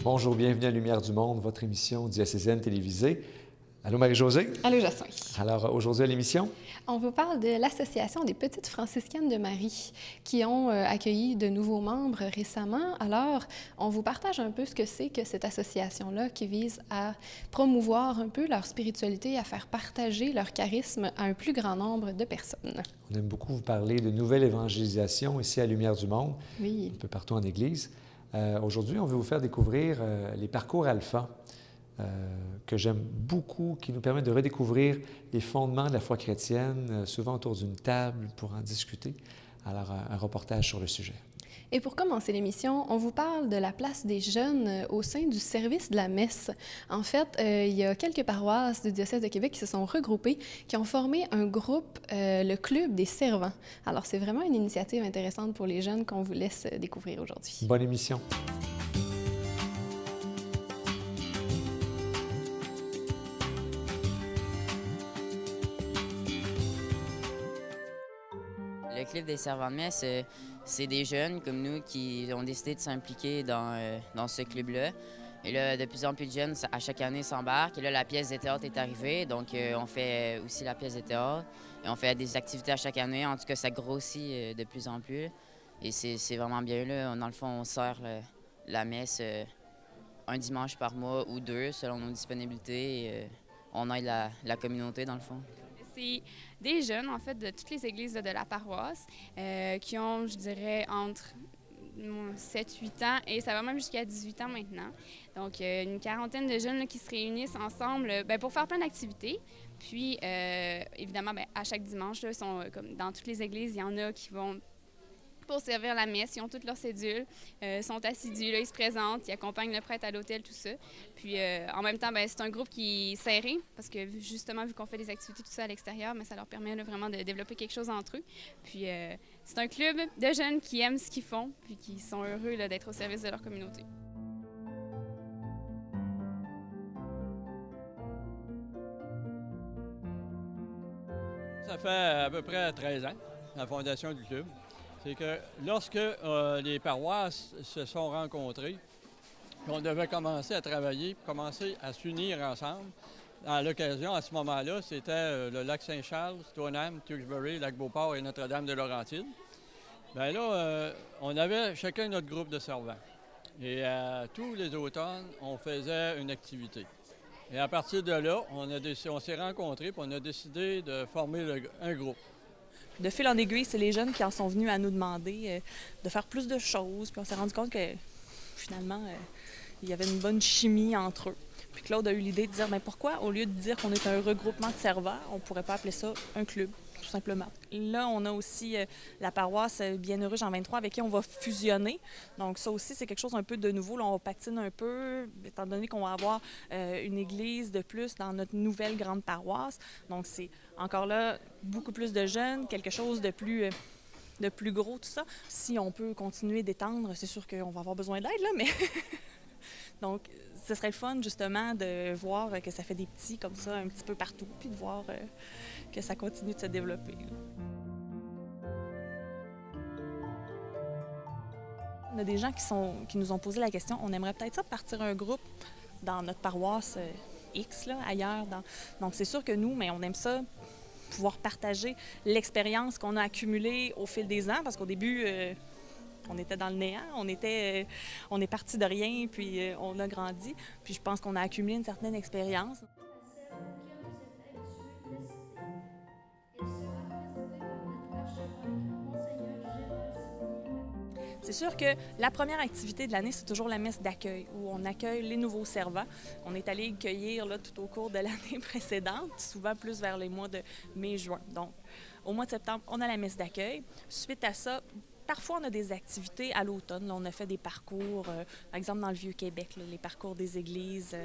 Bonjour, bienvenue à Lumière du Monde, votre émission diocésaine télévisée. Allô Marie-Josée? Allô Jasmin. Alors aujourd'hui à l'émission? On vous parle de l'Association des Petites Franciscaines de Marie qui ont accueilli de nouveaux membres récemment. Alors, on vous partage un peu ce que c'est que cette association-là qui vise à promouvoir un peu leur spiritualité, à faire partager leur charisme à un plus grand nombre de personnes. On aime beaucoup vous parler de nouvelle évangélisation ici à Lumière du Monde, Oui. un peu partout en Église. Aujourd'hui, on veut vous faire découvrir les parcours alpha. Que j'aime beaucoup, qui nous permettent de redécouvrir les fondements de la foi chrétienne, souvent autour d'une table pour en discuter. Alors, un reportage sur le sujet. Et pour commencer l'émission, on vous parle de la place des jeunes au sein du service de la messe. En fait, il y a quelques paroisses du diocèse de Québec qui se sont regroupées, qui ont formé un groupe, le Club des servants. Alors, c'est vraiment une initiative intéressante pour les jeunes qu'on vous laisse découvrir aujourd'hui. Bonne émission. Le Club des servants de messe, c'est des jeunes comme nous qui ont décidé de s'impliquer dans ce club-là. Et là, de plus en plus de jeunes, à chaque année, s'embarquent. Et là, la pièce de théâtre est arrivée, donc on fait aussi la pièce de théâtre. Et on fait des activités à chaque année. En tout cas, ça grossit de plus en plus. Et c'est vraiment bien là. Dans le fond, on sert la messe un dimanche par mois ou deux, selon nos disponibilités. Et, on aide la communauté, dans le fond. C'est des jeunes, en fait, de toutes les églises de la paroisse qui ont, je dirais, entre 7-8 ans et ça va même jusqu'à 18 ans maintenant. Donc, une quarantaine de jeunes là, qui se réunissent ensemble pour faire plein d'activités. Puis, évidemment, à chaque dimanche, là, sont, comme dans toutes les églises, il y en a qui vont pour servir la messe. Ils ont toutes leurs cédules, sont assidus, là, ils se présentent, ils accompagnent le prêtre à l'hôtel, tout ça. Puis en même temps, c'est un groupe qui est serré parce que justement, vu qu'on fait des activités tout ça à l'extérieur, ça leur permet là, vraiment de développer quelque chose entre eux. Puis c'est un club de jeunes qui aiment ce qu'ils font puis qui sont heureux là, d'être au service de leur communauté. Ça fait à peu près 13 ans, la fondation du club. C'est que lorsque les paroisses se sont rencontrées, on devait commencer à travailler, commencer à s'unir ensemble. À l'occasion, à ce moment-là, c'était le lac Saint-Charles, Stoneham, Tewksbury, Lac-Beauport et Notre-Dame de Laurentide. Bien là, on avait chacun notre groupe de servants. Et tous les automnes, on faisait une activité. Et à partir de là, on s'est rencontrés et on a décidé de former un groupe. De fil en aiguille, c'est les jeunes qui en sont venus à nous demander de faire plus de choses. Puis on s'est rendu compte que finalement, il y avait une bonne chimie entre eux. Puis Claude a eu l'idée de dire pourquoi, au lieu de dire qu'on est un regroupement de servants, on ne pourrait pas appeler ça un club, tout simplement. Là, on a aussi la paroisse Bienheureux Jean 23 avec qui on va fusionner. Donc ça aussi, c'est quelque chose un peu de nouveau. Là, on patine un peu, étant donné qu'on va avoir une église de plus dans notre nouvelle grande paroisse. Donc c'est encore là beaucoup plus de jeunes, quelque chose de plus gros, tout ça. Si on peut continuer d'étendre, c'est sûr qu'on va avoir besoin d'aide, là, mais... Donc, ce serait le fun, justement, de voir que ça fait des petits comme ça un petit peu partout, puis de voir que ça continue de se développer. On a des gens qui nous ont posé la question, on aimerait peut-être ça partir un groupe dans notre paroisse X, là, ailleurs. Donc, c'est sûr que nous, mais on aime ça, pouvoir partager l'expérience qu'on a accumulée au fil des ans, parce qu'au début... on était dans le néant, on est parti de rien, puis on a grandi. Puis je pense qu'on a accumulé une certaine expérience. C'est sûr que la première activité de l'année, c'est toujours la messe d'accueil, où on accueille les nouveaux servants. On est allé cueillir là, tout au cours de l'année précédente, souvent plus vers les mois de mai-juin. Donc, au mois de septembre, on a la messe d'accueil. Suite à ça, parfois, on a des activités à l'automne. Là, on a fait des parcours, par exemple dans le Vieux-Québec, là, les parcours des églises,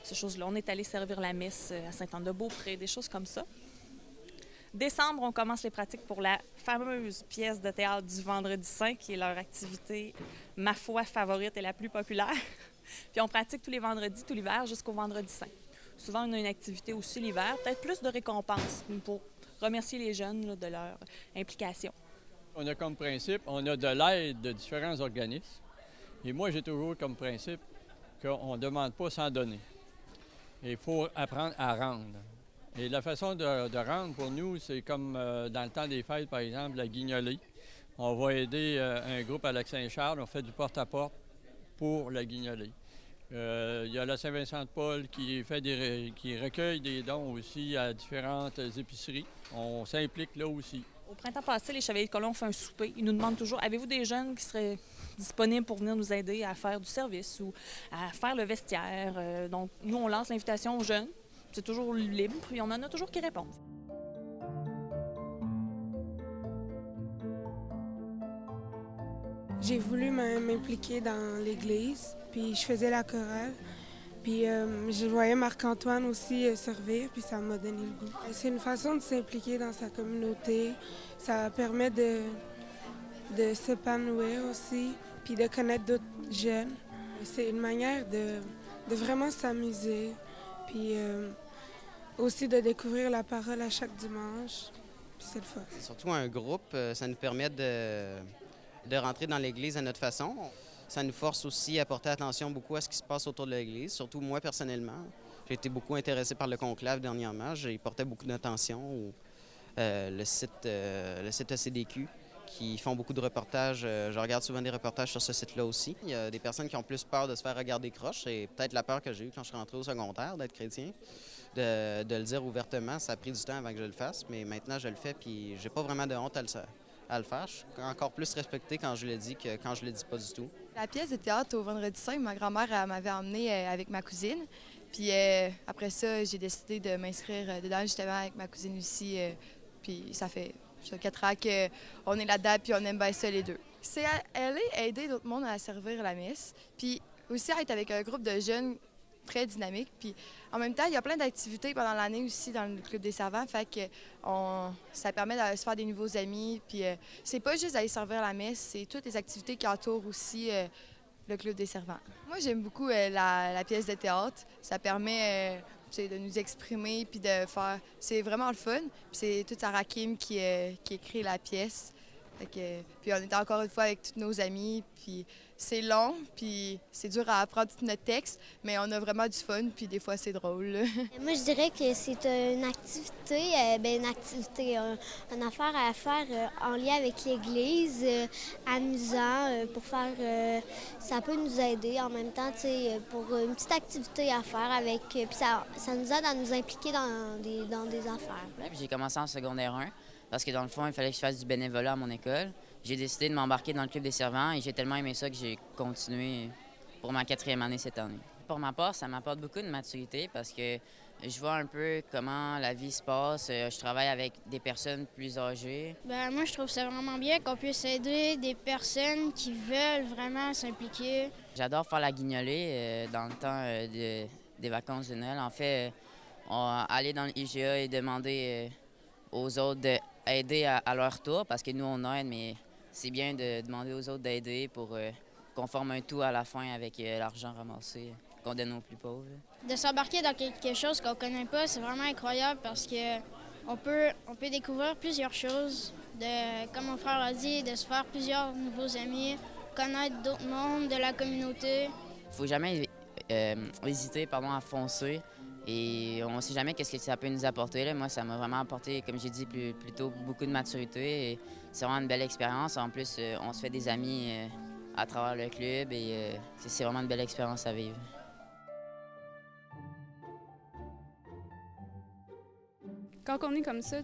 ces choses-là. On est allé servir la messe à Sainte-Anne-de-Beaupré, des choses comme ça. Décembre, on commence les pratiques pour la fameuse pièce de théâtre du Vendredi Saint, qui est leur activité, ma foi, favorite et la plus populaire. Puis on pratique tous les vendredis, tout l'hiver, jusqu'au Vendredi Saint. Souvent, on a une activité aussi l'hiver, peut-être plus de récompenses pour remercier les jeunes là, de leur implication. On a comme principe, on a de l'aide de différents organismes. Et moi, j'ai toujours comme principe qu'on ne demande pas sans donner. Il faut apprendre à rendre. Et la façon de rendre pour nous, c'est comme dans le temps des fêtes, par exemple, la guignolée. On va aider un groupe à Lac-Saint-Charles, on fait du porte-à-porte pour la guignolée. Il y a la Saint-Vincent-de-Paul qui recueille des dons aussi à différentes épiceries. On s'implique là aussi. Au printemps passé, les Chevaliers de Colomb ont fait un souper. Ils nous demandent toujours, avez-vous des jeunes qui seraient disponibles pour venir nous aider à faire du service ou à faire le vestiaire? Donc, nous, on lance l'invitation aux jeunes. C'est toujours libre, puis on en a toujours qui répondent. J'ai voulu m'impliquer dans l'église, puis je faisais la chorale. Puis je voyais Marc-Antoine aussi servir, puis ça m'a donné le goût. C'est une façon de s'impliquer dans sa communauté. Ça permet de s'épanouir aussi, puis de connaître d'autres jeunes. C'est une manière de vraiment s'amuser, puis aussi de découvrir la parole à chaque dimanche. Puis c'est le fun. Surtout un groupe, ça nous permet de rentrer dans l'Église à notre façon. Ça nous force aussi à porter attention beaucoup à ce qui se passe autour de l'Église, surtout moi personnellement. J'ai été beaucoup intéressé par le conclave dernièrement. J'y portais beaucoup d'attention. Le site ACDQ, qui font beaucoup de reportages. Je regarde souvent des reportages sur ce site-là aussi. Il y a des personnes qui ont plus peur de se faire regarder croche. C'est peut-être la peur que j'ai eue quand je suis rentré au secondaire, d'être chrétien. De le dire ouvertement, ça a pris du temps avant que je le fasse, mais maintenant je le fais, puis j'ai pas vraiment de honte à le faire. Je suis encore plus respecté quand je le dis que quand je le dis pas du tout. La pièce de théâtre au Vendredi Saint, ma grand-mère m'avait emmenée avec ma cousine. Puis après ça, j'ai décidé de m'inscrire dedans justement avec ma cousine Lucie. Puis ça fait 4 ans qu'on est là-dedans, puis on aime bien ça les deux. C'est aller aider d'autres mondes à servir la messe, puis aussi être avec un groupe de jeunes très dynamique. Puis en même temps, il y a plein d'activités pendant l'année aussi dans le Club des servants, fait que ça permet de se faire des nouveaux amis. Puis c'est pas juste d'aller servir la messe, c'est toutes les activités qui entourent aussi le Club des servants. Moi, j'aime beaucoup la pièce de théâtre. Ça permet de nous exprimer puis de faire... C'est vraiment le fun. Puis c'est toute Sarah Kim qui écrit la pièce. Puis on était encore une fois avec tous nos amis, puis c'est long, puis c'est dur à apprendre tout notre texte, mais on a vraiment du fun, puis des fois c'est drôle. Moi, je dirais que c'est une activité, une affaire à faire en lien avec l'Église, amusant, pour faire... ça peut nous aider en même temps, pour une petite activité à faire avec... Puis ça nous aide à nous impliquer dans des affaires. J'ai commencé en secondaire 1. Parce que dans le fond, il fallait que je fasse du bénévolat à mon école. J'ai décidé de m'embarquer dans le Club des servants et j'ai tellement aimé ça que j'ai continué pour ma 4e année cette année. Pour ma part, ça m'apporte beaucoup de maturité parce que je vois un peu comment la vie se passe. Je travaille avec des personnes plus âgées. Moi, je trouve ça vraiment bien qu'on puisse aider des personnes qui veulent vraiment s'impliquer. J'adore faire la guignolée dans le temps des vacances de Noël. En fait, aller dans l'IGA et demander aux autres d'aider à leur tour, parce que nous, on aide, mais c'est bien de demander aux autres d'aider pour qu'on forme un tout à la fin avec l'argent ramassé qu'on donne aux plus pauvres. De s'embarquer dans quelque chose qu'on ne connaît pas, c'est vraiment incroyable parce qu'on peut découvrir plusieurs choses, comme mon frère a dit, de se faire plusieurs nouveaux amis, connaître d'autres mondes de la communauté. Il ne faut jamais hésiter à foncer. Et on ne sait jamais qu'est-ce que ça peut nous apporter. Là. Moi, ça m'a vraiment apporté, comme j'ai dit, plutôt beaucoup de maturité. Et c'est vraiment une belle expérience. En plus, on se fait des amis à travers le club et c'est vraiment une belle expérience à vivre. Quand on est comme ça,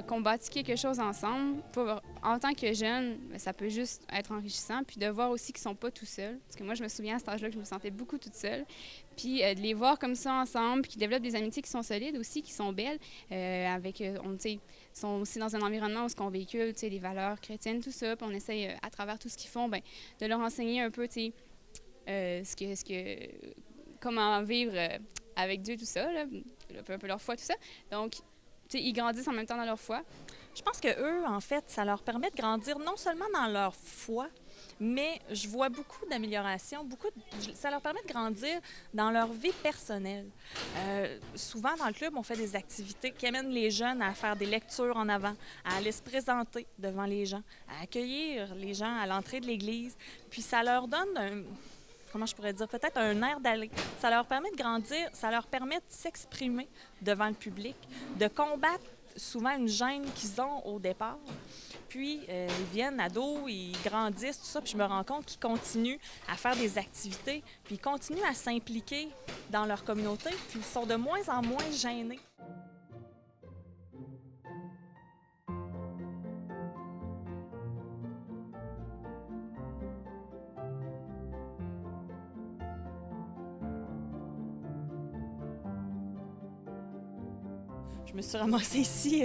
qu'on bâtit quelque chose ensemble, en tant que jeune, ça peut juste être enrichissant. Puis de voir aussi qu'ils ne sont pas tout seuls. Parce que moi, je me souviens à cet âge-là que je me sentais beaucoup toute seule. Puis de les voir comme ça ensemble, puis qu'ils développent des amitiés qui sont solides aussi, qui sont belles. Ils sont aussi dans un environnement où on véhicule les valeurs chrétiennes, tout ça. Puis on essaye, à travers tout ce qu'ils font, de leur enseigner un peu comment vivre avec Dieu, tout ça, là, un peu leur foi, tout ça. Donc, ils grandissent en même temps dans leur foi. Je pense qu'eux, en fait, ça leur permet de grandir non seulement dans leur foi, mais je vois beaucoup d'améliorations, ça leur permet de grandir dans leur vie personnelle. Souvent, dans le club, on fait des activités qui amènent les jeunes à faire des lectures en avant, à aller se présenter devant les gens, à accueillir les gens à l'entrée de l'église. Puis ça leur donne comment je pourrais dire, peut-être un air d'aller. Ça leur permet de grandir, ça leur permet de s'exprimer devant le public, de combattre souvent une gêne qu'ils ont au départ. Puis, ils viennent ados, ils grandissent, tout ça, puis je me rends compte qu'ils continuent à faire des activités, puis ils continuent à s'impliquer dans leur communauté, puis ils sont de moins en moins gênés. Je me suis ramassée ici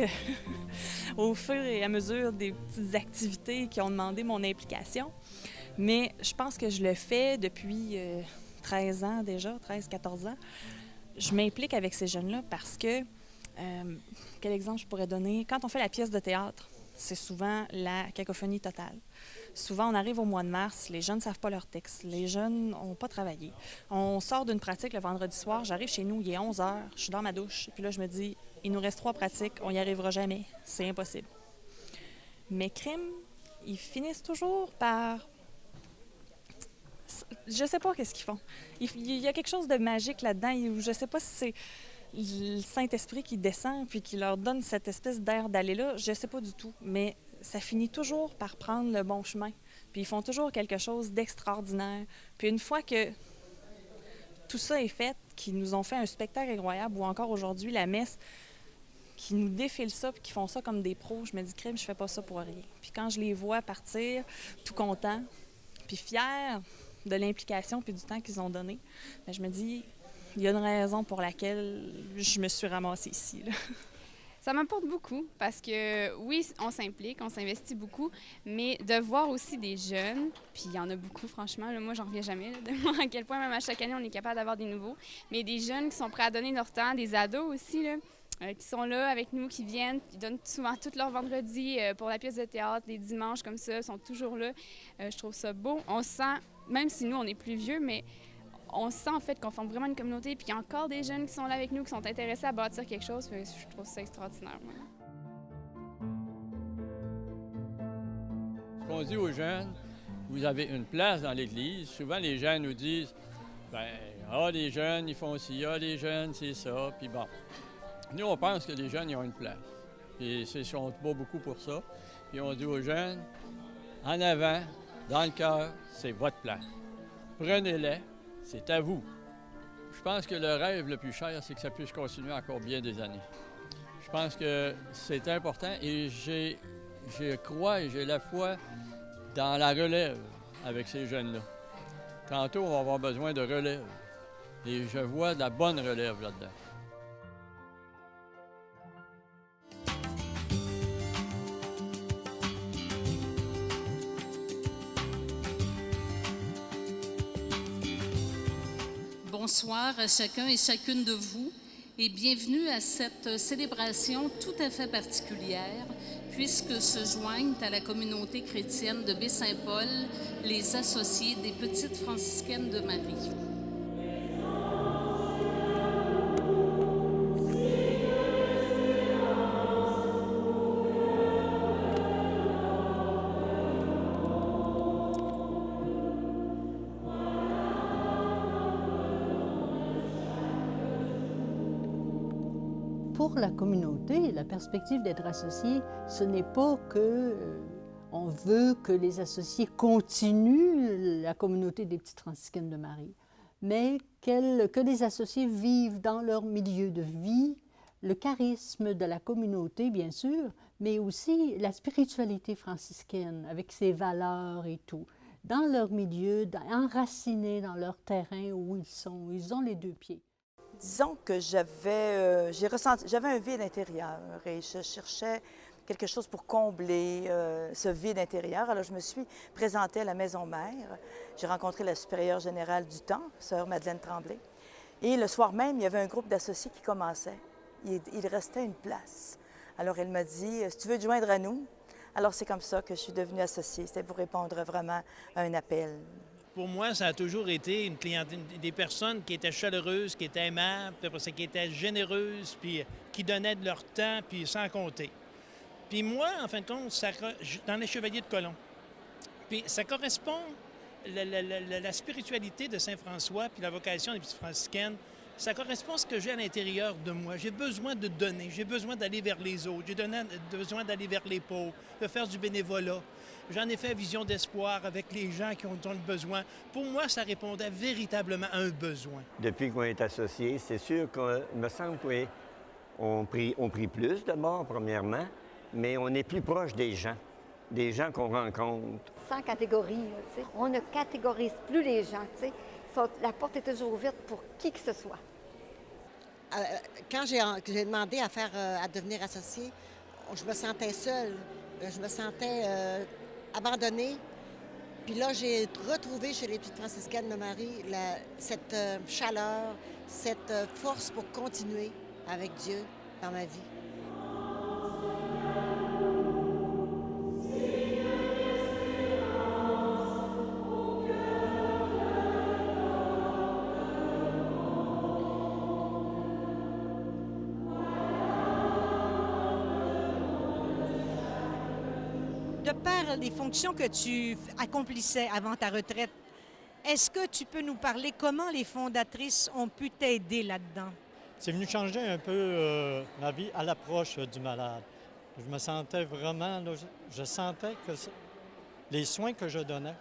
au fur et à mesure des petites activités qui ont demandé mon implication. Mais je pense que je le fais depuis 13 ans déjà, 13-14 ans. Je m'implique avec ces jeunes-là parce que, quel exemple je pourrais donner? Quand on fait la pièce de théâtre, c'est souvent la cacophonie totale. Souvent, on arrive au mois de mars, les jeunes ne savent pas leur texte, les jeunes n'ont pas travaillé. On sort d'une pratique le vendredi soir, j'arrive chez nous, il est 11 h, je suis dans ma douche, puis là, je me dis, il nous reste 3 pratiques, on n'y arrivera jamais, c'est impossible. Mais crime, ils finissent toujours par... Je sais pas qu'est-ce qu'ils font. Il y a quelque chose de magique là-dedans, je sais pas si c'est le Saint-Esprit qui descend puis qui leur donne cette espèce d'air d'aller-là, je sais pas du tout, mais ça finit toujours par prendre le bon chemin. Puis ils font toujours quelque chose d'extraordinaire. Puis une fois que tout ça est fait, qu'ils nous ont fait un spectacle incroyable, ou encore aujourd'hui, la messe, qui nous défilent ça puis qui font ça comme des pros, je me dis, crime, je fais pas ça pour rien. Puis quand je les vois partir, tout contents, puis fiers de l'implication puis du temps qu'ils ont donné, bien, je me dis, il y a une raison pour laquelle je me suis ramassée ici, là. Ça m'apporte beaucoup parce que, oui, on s'implique, on s'investit beaucoup, mais de voir aussi des jeunes, puis il y en a beaucoup, franchement, là, moi, j'en reviens jamais là, de voir à quel point, même à chaque année, on est capable d'avoir des nouveaux, mais des jeunes qui sont prêts à donner leur temps, des ados aussi, là, qui sont là avec nous, qui viennent, qui donnent souvent tout leur vendredi pour la pièce de théâtre, les dimanches comme ça, sont toujours là. Je trouve ça beau. On sent, même si nous, on est plus vieux, mais on sent en fait qu'on forme vraiment une communauté, puis qu'il y a encore des jeunes qui sont là avec nous, qui sont intéressés à bâtir quelque chose. Je trouve ça extraordinaire. Moi. Ce qu'on dit aux jeunes, vous avez une place dans l'Église. Souvent, les gens nous disent, les jeunes, ils font ci, les jeunes, c'est ça, puis bon. Nous, on pense que les jeunes, ils ont une place. Puis on se bat beaucoup pour ça. Puis on dit aux jeunes, en avant, dans le cœur, c'est votre place. Prenez-les. C'est à vous. Je pense que le rêve le plus cher, c'est que ça puisse continuer encore bien des années. Je pense que c'est important et je crois et j'ai la foi dans la relève avec ces jeunes-là. Tantôt, on va avoir besoin de relève. Et je vois de la bonne relève là-dedans. Bonsoir à chacun et chacune de vous et bienvenue à cette célébration tout à fait particulière puisque se joignent à la communauté chrétienne de Baie-Saint-Paul les associés des Petites franciscaines de Marie. Pour la communauté, la perspective d'être associé, ce n'est pas que on veut que les associés continuent la communauté des Petites franciscaines de Marie, mais que les associés vivent dans leur milieu de vie le charisme de la communauté, bien sûr, mais aussi la spiritualité franciscaine avec ses valeurs et tout, dans leur milieu, enracinés dans leur terrain où ils sont, ils ont les 2 pieds. Disons que j'avais un vide intérieur et je cherchais quelque chose pour combler ce vide intérieur. Alors, je me suis présentée à la Maison Mère. J'ai rencontré la supérieure générale du temps, sœur Madeleine Tremblay. Et le soir même, il y avait un groupe d'associés qui commençait. Il restait une place. Alors, elle m'a dit, si tu veux te joindre à nous. Alors, c'est comme ça que je suis devenue associée. C'était pour répondre vraiment à un appel. Pour moi, ça a toujours été une clientèle, des personnes qui étaient chaleureuses, qui étaient aimables, qui étaient généreuses, puis qui donnaient de leur temps, puis sans compter. Puis moi, en fin de compte, dans les Chevaliers de Colomb. Puis ça correspond la spiritualité de Saint-François puis la vocation des petites franciscaines, ça correspond à ce que j'ai à l'intérieur de moi. J'ai besoin de donner, j'ai besoin d'aller vers les autres, j'ai besoin d'aller vers les pauvres, de faire du bénévolat. J'en ai fait Vision d'espoir avec les gens qui ont le besoin. Pour moi, ça répondait véritablement à un besoin. Depuis qu'on est associés, c'est sûr qu'il me semble qu'on prie plus d'abord, premièrement, mais on est plus proche des gens qu'on rencontre. Sans catégorie, tu sais. On ne catégorise plus les gens, tu sais. La porte est toujours ouverte pour qui que ce soit. Quand j'ai demandé à devenir associée, je me sentais seule. Je me sentais abandonnée. Puis là, j'ai retrouvé chez les petites franciscaines de Marie cette chaleur, cette force pour continuer avec Dieu dans ma vie. De par les fonctions que tu accomplissais avant ta retraite, est-ce que tu peux nous parler comment les fondatrices ont pu t'aider là-dedans? C'est venu changer un peu ma vie à l'approche du malade. Je me sentais vraiment, là, je sentais que les soins que je donnais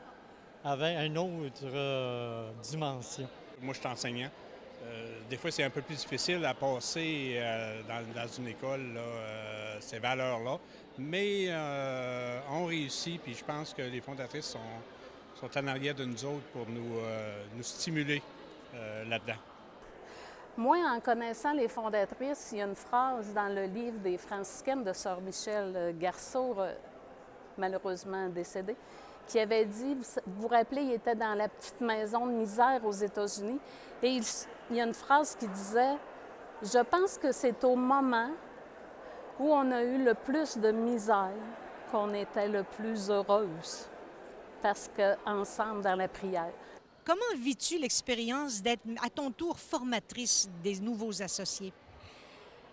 avaient une autre dimension. Moi, je suis enseignant. Des fois, c'est un peu plus difficile à passer dans une école, là, ces valeurs-là. Mais on réussit, puis je pense que les fondatrices sont en arrière de nous autres pour nous stimuler là-dedans. Moi, en connaissant les fondatrices, il y a une phrase dans le livre des franciscaines de Sœur Michel Garceau, malheureusement décédée, qui avait dit, vous vous rappelez, il était dans la petite maison de misère aux États-Unis, et il y a une phrase qui disait « Je pense que c'est au moment où on a eu le plus de misère qu'on était le plus heureuse, parce qu'ensemble dans la prière. » Comment vis-tu l'expérience d'être à ton tour formatrice des nouveaux associés?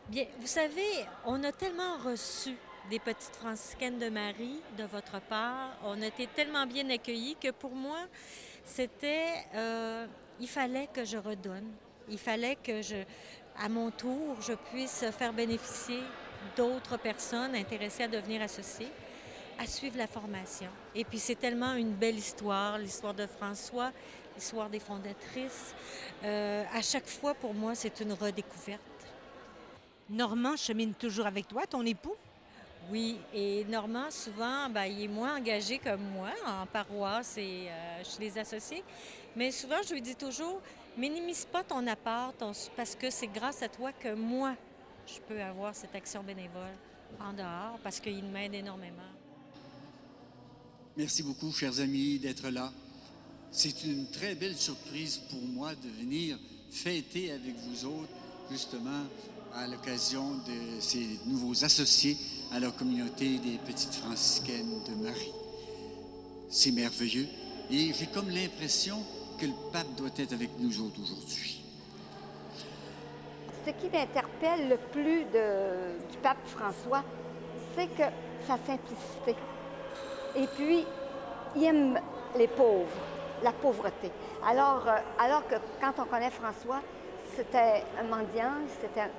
Bien, vous savez, on a tellement reçu des petites franciscaines de Marie de votre part. On a été tellement bien accueillis que pour moi, c'était... il fallait que je redonne. Il fallait que à mon tour, je puisse faire bénéficier d'autres personnes intéressées à devenir associées, à suivre la formation. Et puis c'est tellement une belle histoire, l'histoire de François, l'histoire des fondatrices. À chaque fois, pour moi, c'est une redécouverte. Normand chemine toujours avec toi, ton époux? Oui, et Normand, souvent, il est moins engagé comme moi en paroisse et chez les associés. Mais souvent, je lui dis toujours, minimise pas ton apport parce que c'est grâce à toi que moi, je peux avoir cette action bénévole en dehors parce qu'il m'aide énormément. Merci beaucoup, chers amis, d'être là. C'est une très belle surprise pour moi de venir fêter avec vous autres, justement, à l'occasion de ces nouveaux associés à la communauté des petites franciscaines de Marie. C'est merveilleux et j'ai comme l'impression que le pape doit être avec nous autres aujourd'hui. Ce qui m'interpelle le plus du pape François, c'est que sa simplicité. Et puis, il aime les pauvres, la pauvreté. Alors que quand on connaît François, c'était un mendiant, c'était un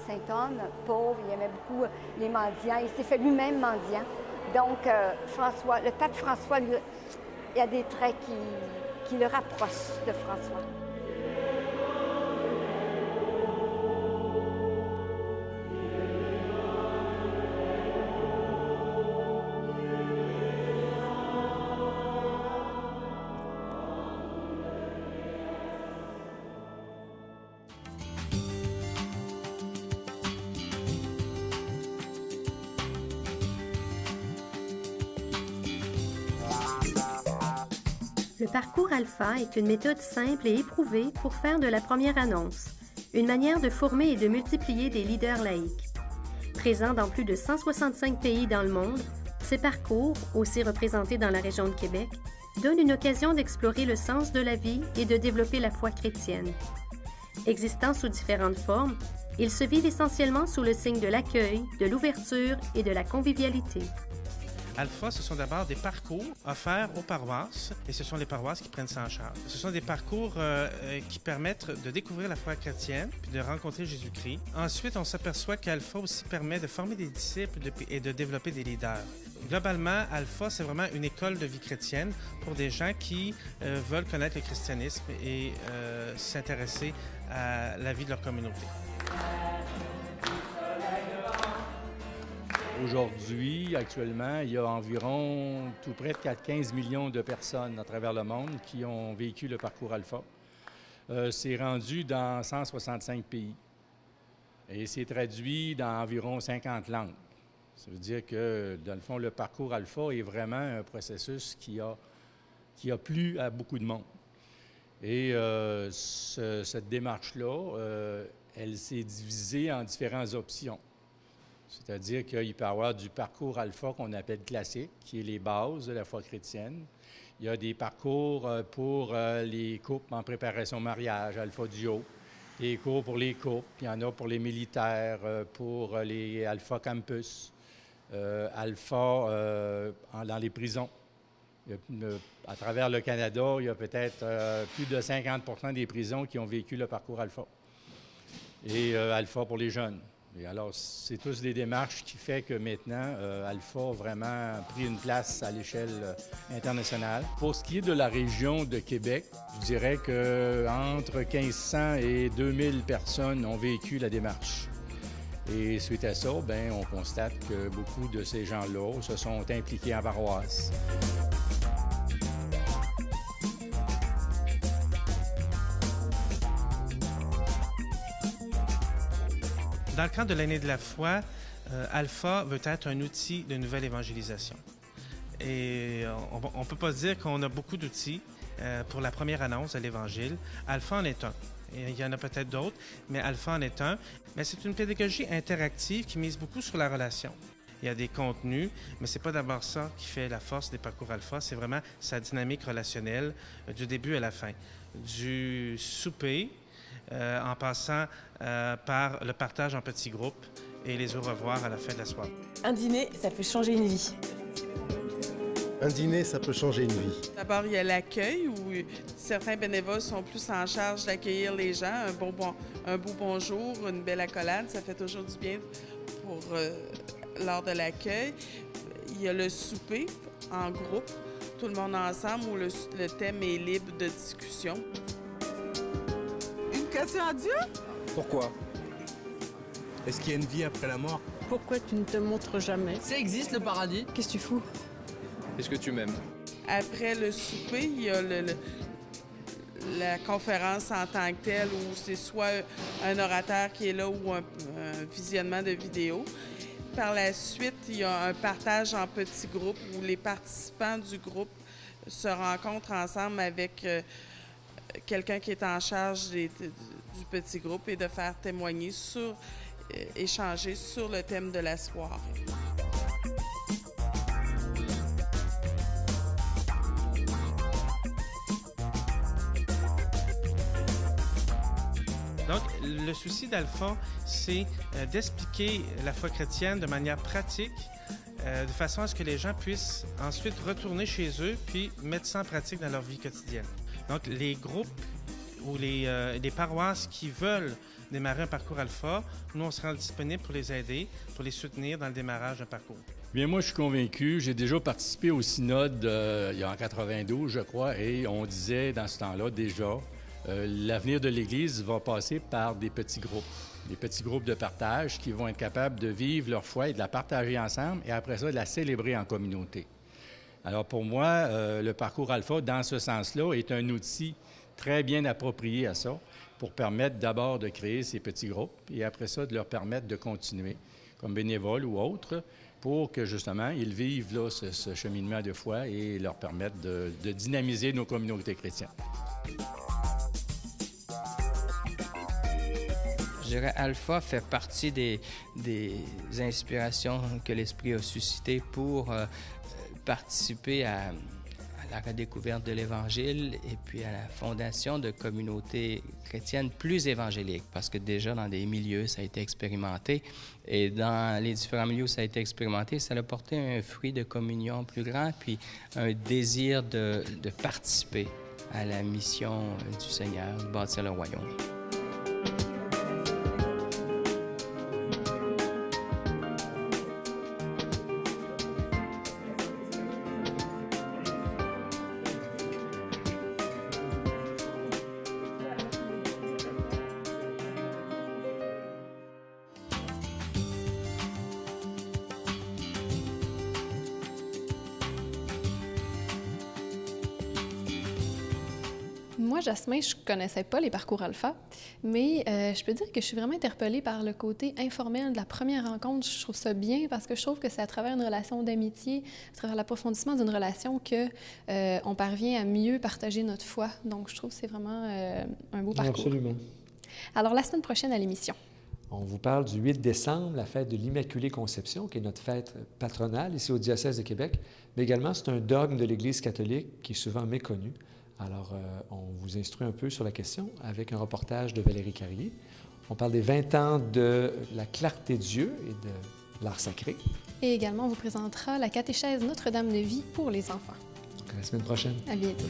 saint homme pauvre, il aimait beaucoup les mendiants, il s'est fait lui-même mendiant. Donc, le pape François, il y a des traits qui le rapprochent de François. Le parcours Alpha est une méthode simple et éprouvée pour faire de la première annonce, une manière de former et de multiplier des leaders laïques. Présent dans plus de 165 pays dans le monde, ces parcours, aussi représentés dans la région de Québec, donnent une occasion d'explorer le sens de la vie et de développer la foi chrétienne. Existant sous différentes formes, ils se vivent essentiellement sous le signe de l'accueil, de l'ouverture et de la convivialité. Alpha, ce sont d'abord des parcours offerts aux paroisses, et ce sont les paroisses qui prennent ça en charge. Ce sont des parcours qui permettent de découvrir la foi chrétienne, puis de rencontrer Jésus-Christ. Ensuite, on s'aperçoit qu'Alpha aussi permet de former des disciples et de développer des leaders. Globalement, Alpha, c'est vraiment une école de vie chrétienne pour des gens qui veulent connaître le christianisme et s'intéresser à la vie de leur communauté. Aujourd'hui, actuellement, il y a environ tout près de 15 millions de personnes à travers le monde qui ont vécu le parcours Alpha. C'est rendu dans 165 pays et c'est traduit dans environ 50 langues. Ça veut dire que, dans le fond, le parcours Alpha est vraiment un processus qui a plu à beaucoup de monde. Et cette démarche-là, elle s'est divisée en différentes options. C'est-à-dire qu'il peut y avoir du parcours Alpha qu'on appelle classique, qui est les bases de la foi chrétienne. Il y a des parcours pour les couples en préparation au mariage, Alpha Duo. Des cours pour les couples, il y en a pour les militaires, pour les Alpha Campus, Alpha dans les prisons. À travers le Canada, il y a peut-être plus de 50% des prisons qui ont vécu le parcours Alpha. Et Alpha pour les jeunes. Et alors, c'est tous des démarches qui font que maintenant, Alpha a vraiment pris une place à l'échelle internationale. Pour ce qui est de la région de Québec, je dirais qu'entre 1500 et 2000 personnes ont vécu la démarche. Et suite à ça, bien, on constate que beaucoup de ces gens-là se sont impliqués en paroisse. Dans le cadre de l'année de la foi, Alpha veut être un outil de nouvelle évangélisation. Et on ne peut pas dire qu'on a beaucoup d'outils pour la première annonce de l'Évangile. Alpha en est un. Il y en a peut-être d'autres, mais Alpha en est un. Mais c'est une pédagogie interactive qui mise beaucoup sur la relation. Il y a des contenus, mais ce n'est pas d'abord ça qui fait la force des parcours Alpha, c'est vraiment sa dynamique relationnelle du début à la fin. Du souper, en passant par le partage en petits groupes et les au revoir à la fin de la soirée. Un dîner, ça peut changer une vie. Un dîner, ça peut changer une vie. D'abord, il y a l'accueil où certains bénévoles sont plus en charge d'accueillir les gens. Un beau bonjour, une belle accolade, ça fait toujours du bien lors de l'accueil. Il y a le souper en groupe, tout le monde ensemble, où le thème est libre de discussion. Une question à Dieu? Pourquoi? Est-ce qu'il y a une vie après la mort? Pourquoi tu ne te montres jamais? Ça existe, le paradis. Qu'est-ce que tu fous? Est-ce que tu m'aimes? Après le souper, il y a la conférence en tant que telle, où c'est soit un orateur qui est là ou un visionnement de vidéos. Par la suite, il y a un partage en petits groupes où les participants du groupe se rencontrent ensemble avec quelqu'un qui est en charge du petit groupe et de faire témoigner échanger sur le thème de la soirée. Donc, le souci d'Alpha, c'est d'expliquer la foi chrétienne de manière pratique, de façon à ce que les gens puissent ensuite retourner chez eux puis mettre ça en pratique dans leur vie quotidienne. Donc, les groupes ou les paroisses qui veulent démarrer un parcours Alpha, nous, on sera disponibles pour les aider, pour les soutenir dans le démarrage d'un parcours. Bien, moi, je suis convaincu. J'ai déjà participé au synode il y a en 92, je crois, et on disait dans ce temps-là déjà, l'avenir de l'Église va passer par des petits groupes de partage qui vont être capables de vivre leur foi et de la partager ensemble et après ça, de la célébrer en communauté. Alors pour moi, le parcours Alpha, dans ce sens-là, est un outil très bien approprié à ça pour permettre d'abord de créer ces petits groupes et après ça, de leur permettre de continuer comme bénévoles ou autres pour que justement, ils vivent là, ce cheminement de foi et leur permettre de dynamiser nos communautés chrétiennes. Je dirais Alpha fait partie des inspirations que l'Esprit a suscitées pour participer à la redécouverte de l'Évangile et puis à la fondation de communautés chrétiennes plus évangéliques, parce que déjà dans des milieux, ça a été expérimenté, et dans les différents milieux où ça a été expérimenté, ça a porté un fruit de communion plus grand, puis un désir de participer à la mission du Seigneur, de bâtir le royaume. Moi, Jasmin, je ne connaissais pas les parcours Alpha, mais je peux dire que je suis vraiment interpellée par le côté informel de la première rencontre. Je trouve ça bien parce que je trouve que c'est à travers une relation d'amitié, à travers l'approfondissement d'une relation qu'on parvient à mieux partager notre foi. Donc, je trouve que c'est vraiment un beau parcours. Absolument. Alors, la semaine prochaine à l'émission. On vous parle du 8 décembre, la fête de l'Immaculée Conception, qui est notre fête patronale ici au diocèse de Québec, mais également c'est un dogme de l'Église catholique qui est souvent méconnu. Alors, on vous instruit un peu sur la question avec un reportage de Valérie Carrier. On parle des 20 ans de la clarté de Dieu et de l'art sacré. Et également, on vous présentera la catéchèse Notre-Dame de Vie pour les enfants. Donc, à la semaine prochaine. À bientôt.